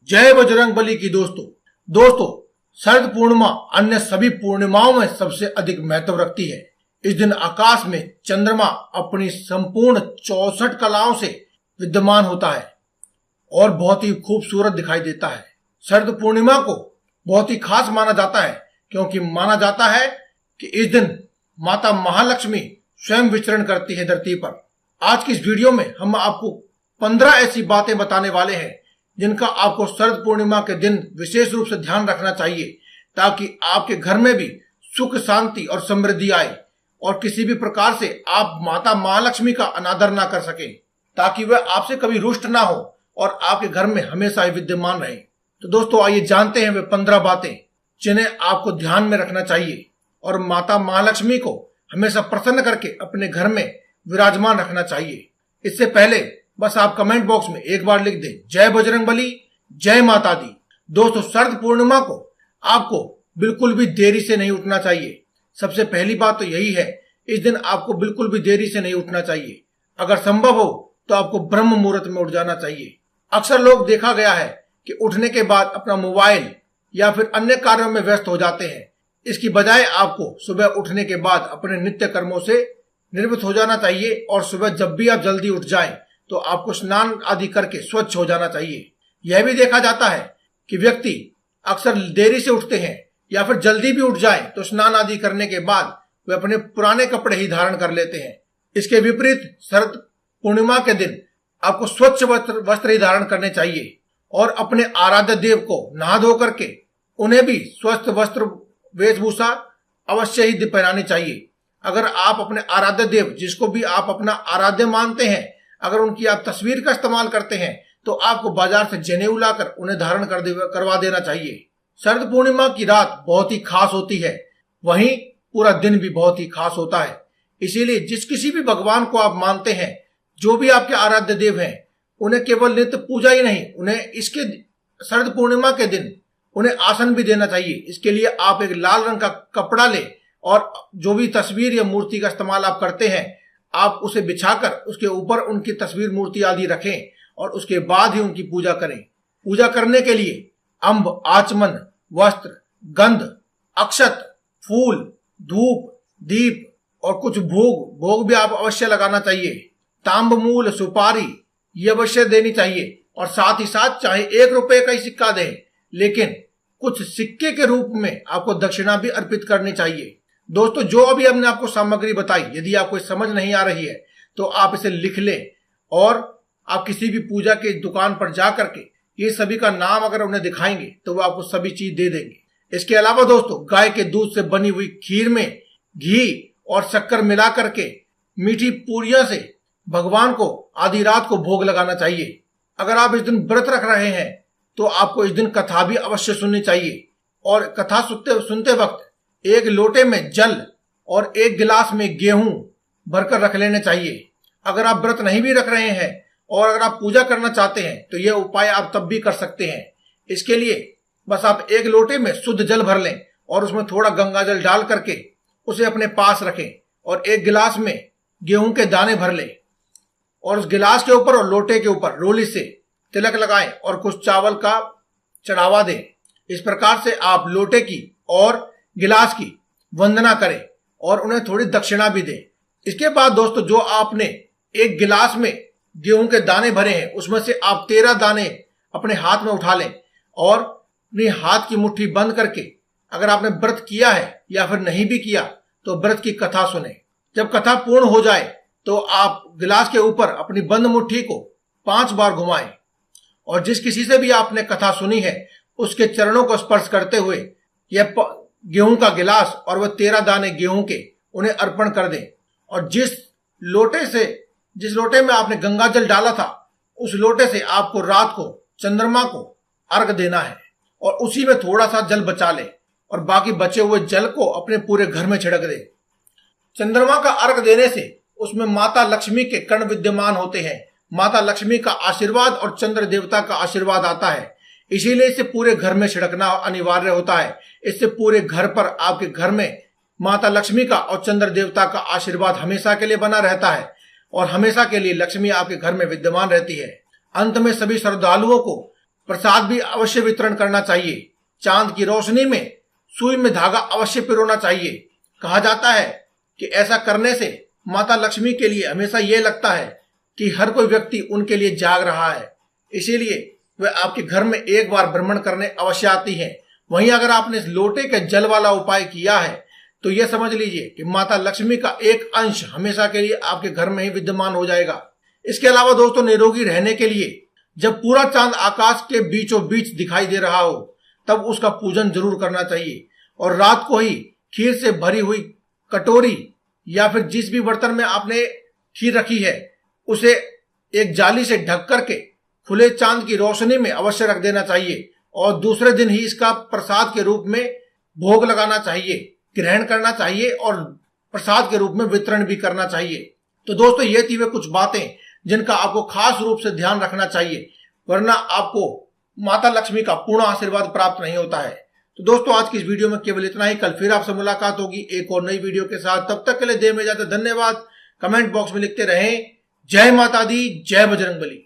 जय बजरंगबली की दोस्तों शरद पूर्णिमा अन्य सभी पूर्णिमाओं में सबसे अधिक महत्व रखती है। इस दिन आकाश में चंद्रमा अपनी संपूर्ण 64 कलाओं से विद्यमान होता है और बहुत ही खूबसूरत दिखाई देता है। शरद पूर्णिमा को बहुत ही खास माना जाता है क्योंकि माना जाता है कि इस दिन माता महालक्ष्मी स्वयं विचरण करती है धरती पर। आज की इस वीडियो में हम आपको 15 ऐसी बातें बताने वाले हैं जिनका आपको शरद पूर्णिमा के दिन विशेष रूप से ध्यान रखना चाहिए ताकि आपके घर में भी सुख शांति और समृद्धि आए और किसी भी प्रकार से आप माता महालक्ष्मी का अनादर ना कर सके, ताकि वह आपसे कभी रुष्ट ना हो और आपके घर में हमेशा ही विद्यमान रहे। तो दोस्तों आइए जानते हैं वे 15 बातें जिन्हें आपको ध्यान में रखना चाहिए और माता महालक्ष्मी को हमेशा प्रसन्न करके अपने घर में विराजमान रखना चाहिए। इससे पहले बस आप कमेंट बॉक्स में एक बार लिख दें जय बजरंगबली, जय माता दी। दोस्तों शरद पूर्णिमा को आपको बिल्कुल भी देरी से नहीं उठना चाहिए। सबसे पहली बात तो यही है, इस दिन आपको बिल्कुल भी देरी से नहीं उठना चाहिए। अगर संभव हो तो आपको ब्रह्म मुहूर्त में उठ जाना चाहिए। अक्सर लोग देखा गया है कि उठने के बाद अपना मोबाइल या फिर अन्य कार्यों में व्यस्त हो जाते हैं। इसकी बजाय आपको सुबह उठने के बाद अपने नित्य कर्मों से निवृत्त हो जाना चाहिए और सुबह जब भी आप जल्दी उठ जाएं तो आपको स्नान आदि करके स्वच्छ हो जाना चाहिए। यह भी देखा जाता है कि व्यक्ति अक्सर देरी से उठते हैं या फिर जल्दी भी उठ जाएं तो स्नान आदि करने के बाद वे अपने पुराने कपड़े ही धारण कर लेते हैं। इसके विपरीत शरद पूर्णिमा के दिन आपको स्वच्छ वस्त्र ही धारण करने चाहिए और अपने आराध्य देव को नहा धो करके उन्हें भी स्वस्थ वस्त्र वेशभूषा अवश्य ही पहनानी चाहिए। अगर आप अपने आराध्य देव, जिसको भी आप अपना आराध्य मानते हैं, अगर उनकी आप तस्वीर का इस्तेमाल करते हैं तो आपको बाजार से जनेऊ लाकर उन्हें धारण करवा देना चाहिए। शरद पूर्णिमा की रात बहुत ही खास होती है, वहीं पूरा दिन भी बहुत ही खास होता है। इसीलिए जिस किसी भी भगवान को आप मानते हैं, जो भी आपके आराध्य देव हैं, उन्हें केवल नित्य पूजा ही नहीं, उन्हें इसके शरद पूर्णिमा के दिन उन्हें आसन भी देना चाहिए। इसके लिए आप एक लाल रंग का कपड़ा लें और जो भी तस्वीर या मूर्ति का इस्तेमाल आप करते हैं आप उसे बिछाकर उसके ऊपर उनकी तस्वीर मूर्ति आदि रखें और उसके बाद ही उनकी पूजा करें। पूजा करने के लिए अंब, आचमन, वस्त्र, गंध, अक्षत, फूल, धूप, दीप और कुछ भोग भी आप अवश्य लगाना चाहिए। तांबमूल, सुपारी ये अवश्य देनी चाहिए और साथ ही साथ चाहे 1 रुपए का ही सिक्का दें, लेकिन कुछ सिक्के के रूप में आपको दक्षिणा भी अर्पित करनी चाहिए। दोस्तों जो अभी हमने आपको सामग्री बताई, यदि आपको समझ नहीं आ रही है तो आप इसे लिख लें और आप किसी भी पूजा की दुकान पर जा करके ये सभी का नाम अगर उन्हें दिखाएंगे तो वो आपको सभी चीज दे देंगे। इसके अलावा दोस्तों गाय के दूध से बनी हुई खीर में घी और शक्कर मिला करके मीठी पूरियां से भगवान को आधी रात को भोग लगाना चाहिए। अगर आप इस दिन व्रत रख रहे हैं तो आपको इस दिन कथा भी अवश्य सुननी चाहिए और कथा सुनते वक्त 1 लोटे में जल और 1 गिलास में गेहूं भरकर रख लेने चाहिए। अगर आप व्रत नहीं भी रख रहे हैं और अगर आप पूजा करना चाहते हैं तो यह उपाय आप तब भी कर सकते हैं। इसके लिए बस आप 1 लोटे में शुद्ध जल भर लें और उसमें थोड़ा गंगा जल डाल करके उसे अपने पास रखें और 1 गिलास में गेहूं के दाने भर लें और उस गिलास के ऊपर और लोटे के ऊपर रोली से तिलक लगाएं और कुछ चावल का चढ़ावा दें। इस प्रकार से आप लोटे की और गिलास की वंदना करें और उन्हें थोड़ी दक्षिणा भी दें। इसके बाद दोस्तों जो आपने 1 गिलास में गेहूं के दाने भरे हैं उसमें से आप 13 दाने अपने हाथ में उठा लें और अपनी हाथ की मुट्ठी बंद करके, अगर आपने व्रत किया है या फिर नहीं भी किया तो व्रत की कथा सुने। जब कथा पूर्ण हो जाए तो आप गिलास के ऊपर अपनी बंद मुट्ठी को 5 बार घुमाएं और जिस किसी से भी आपने कथा सुनी है उसके चरणों को स्पर्श करते हुए यह गेहूं का गिलास और वह 13 दाने गेहूं के उन्हें अर्पण कर दें और जिस लोटे में आपने गंगा जल डाला था उस लोटे से आपको रात को चंद्रमा को अर्घ देना है और उसी में थोड़ा सा जल बचा ले और बाकी बचे हुए जल को अपने पूरे घर में छिड़क दे। चंद्रमा का अर्घ देने से उसमें माता लक्ष्मी के कण विद्यमान होते हैं। माता लक्ष्मी का आशीर्वाद और चंद्र देवता का आशीर्वाद आता है, इसीलिए इसे पूरे घर में छिड़कना अनिवार्य होता है। इससे पूरे घर पर, आपके घर में माता लक्ष्मी का और चंद्र देवता का आशीर्वाद हमेशा के लिए बना रहता है और हमेशा के लिए लक्ष्मी आपके घर में विद्यमान रहती है। अंत में सभी श्रद्धालुओं को प्रसाद भी अवश्य वितरण करना चाहिए। चांद की रोशनी में सुई में धागा अवश्य पिरोना चाहिए। कहा जाता है कि ऐसा करने से माता लक्ष्मी के लिए हमेशा यह लगता है कि हर कोई व्यक्ति उनके लिए जाग रहा है, इसीलिए वे आपके घर में एक बार भ्रमण करने अवश्य आती हैं। वहीं अगर आपने इस लोटे के जल वाला उपाय किया है तो यह समझ लीजिए कि माता लक्ष्मी का एक अंश हमेशा के लिए आपके घर में ही विद्यमान हो जाएगा। इसके अलावा दोस्तों, निरोगी रहने के लिए जब पूरा चांद आकाश के बीचों बीच दिखाई दे रहा हो तब उसका पूजन जरूर करना चाहिए और रात को ही खीर से भरी हुई कटोरी या फिर जिस भी बर्तन में आपने खीर रखी है उसे एक जाली से ढक करके खुले चांद की रोशनी में अवश्य रख देना चाहिए और दूसरे दिन ही इसका प्रसाद के रूप में भोग लगाना चाहिए, ग्रहण करना चाहिए और प्रसाद के रूप में वितरण भी करना चाहिए। तो दोस्तों, ये थी वे कुछ बातें जिनका आपको खास रूप से ध्यान रखना चाहिए, वरना आपको माता लक्ष्मी का पूर्ण आशीर्वाद प्राप्त नहीं होता है। तो दोस्तों, आज की इस वीडियो में केवल इतना ही। कल फिर आपसे मुलाकात होगी एक और नई वीडियो के साथ। तब तक के लिए दें में इजाजत। धन्यवाद। कमेंट बॉक्स में लिखते रहें जय माता दी, जय बजरंगबली।